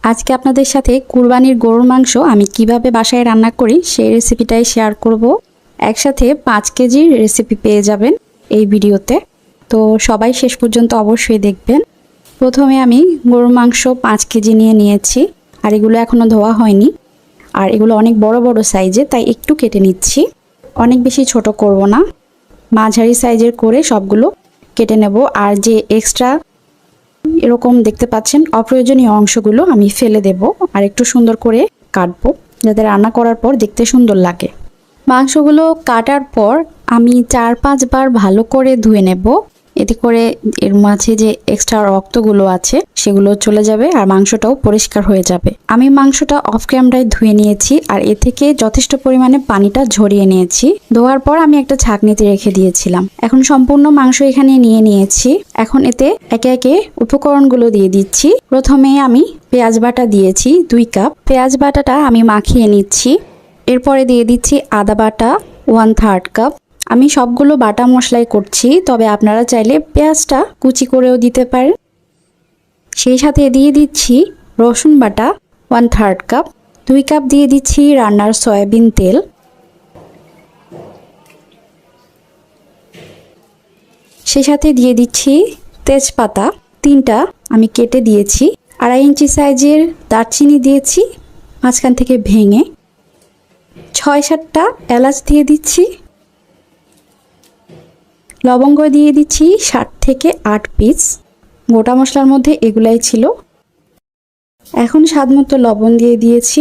আজকে আপনাদের সাথে কুরবানির গরুর মাংস আমি কিভাবে বাসায় রান্না করি সেই রেসিপিটাই শেয়ার করব। একসাথে 5 কেজির রেসিপি পেয়ে যাবেন এই ভিডিওতে, তো সবাই শেষ পর্যন্ত অবশ্যই দেখবেন। প্রথমে আমি গরুর মাংস 5 কেজি নিয়েছি, আর এগুলো এখনও ধোয়া হয়নি, আর এগুলো অনেক বড় বড় সাইজে, তাই একটু কেটে নিচ্ছি। অনেক বেশি ছোট করব না, মাঝারি সাইজের করে সবগুলো কেটে নেব। আর যে এক্সট্রা এরকম দেখতে পাচ্ছেন অপ্রয়োজনীয় অংশগুলো আমি ফেলে দেব, আর একটু সুন্দর করে কাটবো যাতে রান্না করার পর দেখতে সুন্দর লাগে। মাংসগুলো কাটার পর আমি 4-5 বার ভালো করে ধুয়ে নেব, এতে করে এর মাঝে যে এক্সট্রা রক্তগুলো আছে সেগুলো চলে যাবে আর মাংসটাও পরিষ্কার হয়ে যাবে। আমি মাংসটা অফ ক্যামেরায় ধুয়ে নিয়েছি, আর এ থেকে যথেষ্ট পরিমাণে পানিটা ঝরিয়ে নিয়েছি। ধোয়ার পর আমি একটা ছাঁকনিতে রেখে দিয়েছিলাম। এখন সম্পূর্ণ মাংস এখানে নিয়েছি। এখন এতে একে একে উপকরণগুলো দিয়ে দিচ্ছি। প্রথমে আমি পেঁয়াজ বাটা দিয়েছি 2 কাপ। পেঁয়াজ বাটাটা আমি মাখিয়ে নিচ্ছি। এরপরে দিয়ে দিচ্ছি আদা বাটা 1/3 কাপ। আমি সবগুলো বাটা মশলাই করছি, তবে আপনারা চাইলে পেঁয়াজটা কুচি করেও দিতে পারেন। সেই সাথে দিয়ে দিচ্ছি রসুন বাটা 1/3 কাপ। 2 কাপ দিয়ে দিচ্ছি রান্নার সয়াবিন তেল। সেই সাথে দিয়ে দিচ্ছি তেজপাতা 3টা আমি কেটে দিয়েছি। 2.5 ইঞ্চি সাইজের দারচিনি দিয়েছি মাঝখান থেকে ভেঙে। 6-7টা এলাচ দিয়ে দিচ্ছি। লবঙ্গ দিয়ে দিচ্ছি 7 থেকে 8 পিস। গোটা মশলার মধ্যে এগুলাই ছিল। এখন স্বাদমতো লবণ দিয়ে দিয়েছি।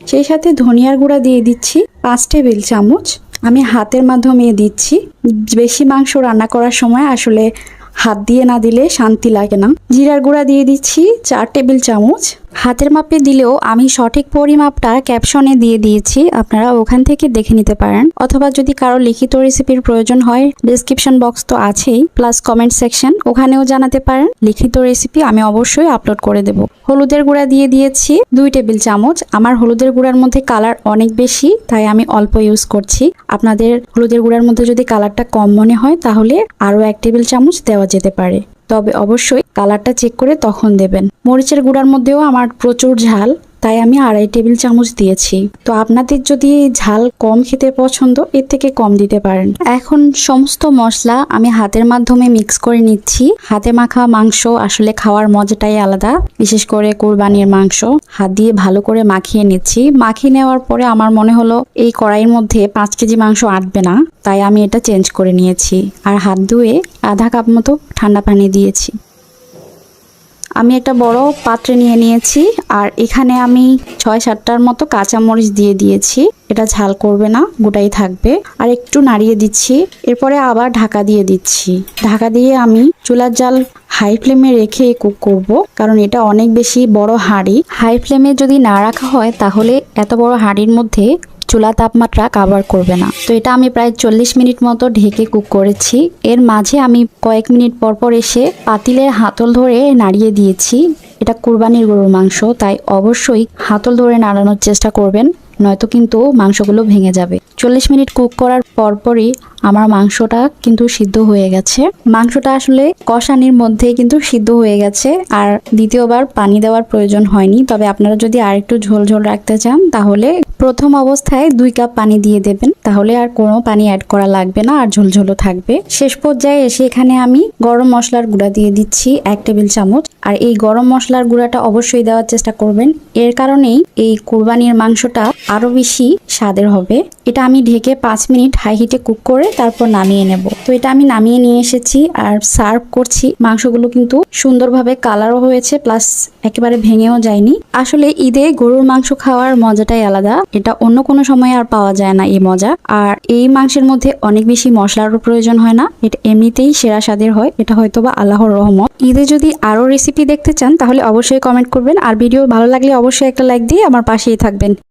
সেই সাথে ধনিয়ার গুঁড়া দিয়ে দিচ্ছি 5 টেবিল চামচ। আমি হাতের মাধ্যমে দিচ্ছি। বেশি মাংস রান্না করার সময় আসলে হাত দিয়ে না দিলে শান্তি লাগে না। জিরার গুঁড়া দিয়ে দিচ্ছি 4 টেবিল চামচ। হাতের মাপে দিলেও আমি সঠিক পরিমাপটা ক্যাপশনে দিয়ে দিয়েছি, আপনারা ওখান থেকে দেখে নিতে পারেন। অথবা যদি কারো লিখিত রেসিপির প্রয়োজন হয়, ডেসক্রিপশন বক্স তো আছেই, প্লাস কমেন্ট সেকশন, ওখানেও জানাতে পারেন। লিখিত রেসিপি আমি অবশ্যই আপলোড করে দেব। হলুদের গুঁড়া দিয়ে দিয়েছি 2 টেবিল চামচ। আমার হলুদের গুঁড়ার মধ্যে কালার অনেক বেশি, তাই আমি অল্প ইউজ করছি। আপনাদের হলুদের গুঁড়ার মধ্যে যদি কালারটা কম মনে হয় তাহলে আরও 1 টেবিল চামচ দেওয়া যেতে পারে, তবে অবশ্যই কালারটা চেক করে তখন দেবেন। মরিচের গুঁড়ার মধ্যেও আমার প্রচুর ঝাল, তাই আমি 2.5 টেবিল চামচ দিয়েছি। তো আপনাদের যদি ঝাল কম খেতে পছন্দ, এর থেকে কম দিতে পারেন। এখন সমস্ত মশলা আমি হাতের মাধ্যমে মিক্স করে নিচ্ছি। হাতে মাখা মাংস আসলে খাওয়ার মজাটাই আলাদা, বিশেষ করে কুরবানির মাংস। হাত দিয়ে ভালো করে মাখিয়ে নিচ্ছি। মাখিয়ে নেওয়ার পরে আমার মনে হলো এই কড়াইয়ের মধ্যে 5 কেজি মাংস আটবে না, তাই আমি এটা চেঞ্জ করে নিয়েছি। আর হাত ধুয়ে আধা কাপ মতো ঠান্ডা পানি দিয়েছি। আমি একটা বড় পাত্রে নিয়েছি, আর এখানে আমি 6-7টার মতো কাঁচামরিচ দিয়ে দিয়েছি। এটা ঝাল করবে না, গোটাই থাকবে। আর একটু নাড়িয়ে দিচ্ছি। এরপরে আবার ঢাকা দিয়ে দিচ্ছি। ঢাকা দিয়ে আমি চুলার জাল হাই ফ্লেমে রেখে কুক করব, কারণ এটা অনেক বেশি বড় হাঁড়ি। হাই ফ্লেমে যদি না রাখা হয় তাহলে এত বড় হাঁড়ির মধ্যে চুলা তাপমাত্রা কভার করবে না। তো এটা আমি প্রায় 40 মিনিট মতো ঢেকে কুক করেছি। এর মাঝে আমি কয়েক মিনিট পর এসে পাতিলের হাতল ধরে নাড়িয়ে দিয়েছি। এটা কুরবানির গরুর মাংস, তাই অবশ্যই হাতল ধরে নাড়ানোর চেষ্টা করবেন, নয়তো কিন্তু মাংসগুলো ভেঙে যাবে। 40 মিনিট কুক করার পরই আমার মাংসটা কিন্তু সিদ্ধ হয়ে গেছে। মাংসটা আসলে কষানির মধ্যে কিন্তু সিদ্ধ হয়ে গেছে, আর দ্বিতীয়বার পানি দেওয়ার প্রয়োজন হয়নি। তবে আপনারা যদি আরেকটু ঝোল ঝোল রাখতে চান তাহলে প্রথম অবস্থায় 2 কাপ পানি দিয়ে দেবেন, তাহলে আর কোনো পানি অ্যাড করা লাগবে না, আর ঝোলঝোলও থাকবে। শেষ পর্যায়ে এসে এখানে আমি গরম মশলার গুঁড়া দিয়ে দিচ্ছি 1 টেবিল চামচ। আর এই গরম মশলার গুঁড়াটা অবশ্যই দেওয়ার চেষ্টা করবেন, এর কারণেই এই কুরবানির মাংসটা আরো বেশি স্বাদের হবে। এটা আমি ঢেকে 5 মিনিট হাই হিটে কুক করে তারপর নামিয়ে নেব। তো এটা আমি নামিয়ে নিয়ে এসেছি আর সার্ভ করছি। মাংসগুলো কিন্তু সুন্দরভাবে কালারও হয়েছে, প্লাস একেবারে ভেঙেও যায়নি। আসলে ঈদে গরুর মাংস খাওয়ার মজাটাই আলাদা, এটা অন্য কোনো সময় আর পাওয়া যায় না এই মজা। আর এই মাংসের মধ্যে অনেক বেশি মশলারও প্রয়োজন হয় না, এটা এমনিতেই সেরা স্বাদের হয়। এটা হয়তোবা আল্লাহর রহমত। ঈদে যদি আরো রেসিপি দেখতে চান তাহলে অবশ্যই কমেন্ট করবেন, আর ভিডিও ভালো লাগলে অবশ্যই একটা লাইক দিয়ে আমার পাশেই থাকবেন।